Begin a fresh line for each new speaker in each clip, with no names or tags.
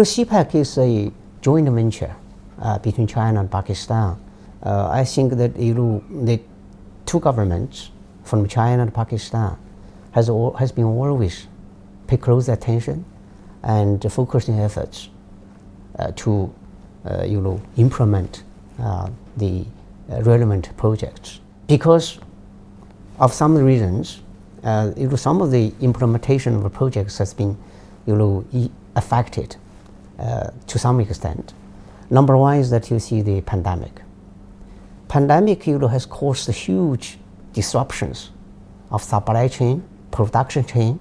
CPEC is a joint venture between China and Pakistan. I think that the two governments from China and Pakistan has been always pay close attention and focusing efforts to implement the relevant projects. Because of some reasons, some of the implementation of the projects has been affected to some extent. Number one is that you see the pandemic. Pandemic has caused huge disruptions of supply chain, production chain,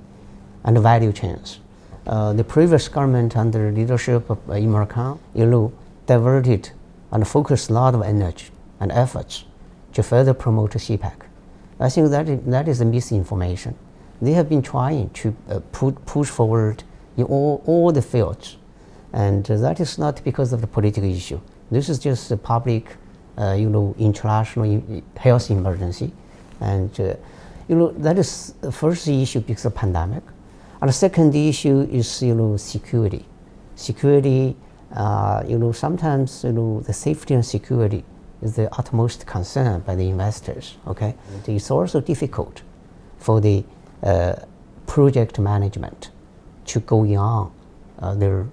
and value chains. The previous government under the leadership of Imran Khan, diverted and focused a lot of energy and efforts to further promote CPEC. I think that is a misinformation. They have been trying to push forward in all the fields, and that is not because of the political issue. This is just a public, international health emergency, and that is the first issue because of pandemic. And the second issue is security. Security, sometimes the safety and security is the utmost concern by the investors. Okay, it's also difficult for the project management to go on their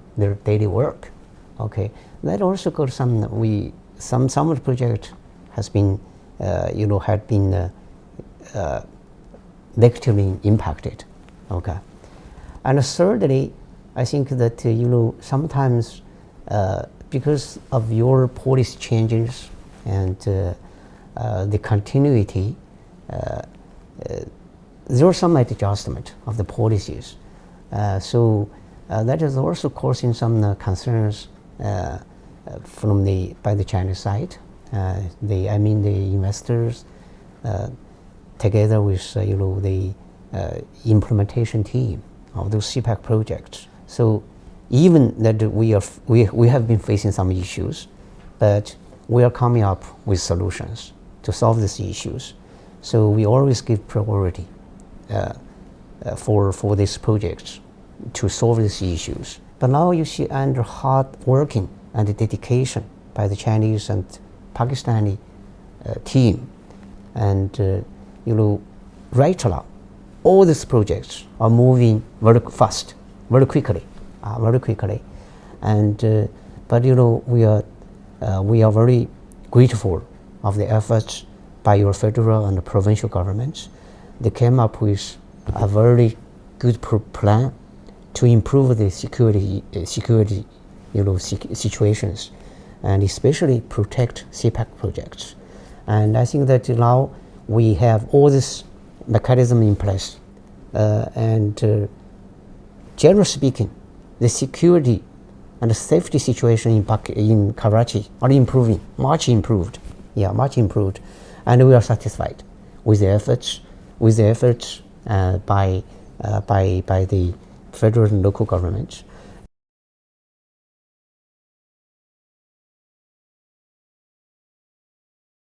daily work. Okay, that also got some of the project has been had been negatively impacted. Okay, and thirdly, I think that sometimes because of your policy changes and the continuity, there was some adjustment of the policies. So that is also causing some concerns by the Chinese side. The investors together with the implementation team of those CPEC projects. So even that we have been facing some issues, but we are coming up with solutions to solve these issues. So we always give priority for these projects to solve these issues. But now you see under hard working and dedication by the Chinese and Pakistani team, and right now, all these projects are moving very fast, very quickly, and but we are very grateful of the efforts by your federal and provincial governments. They came up with a very good plan to improve the security situations, and especially protect CPEC projects. And I think that now we have all this mechanism in place, and generally speaking, the security and the safety situation in Karachi are improving, much improved, and we are satisfied with the efforts by the federal and local governments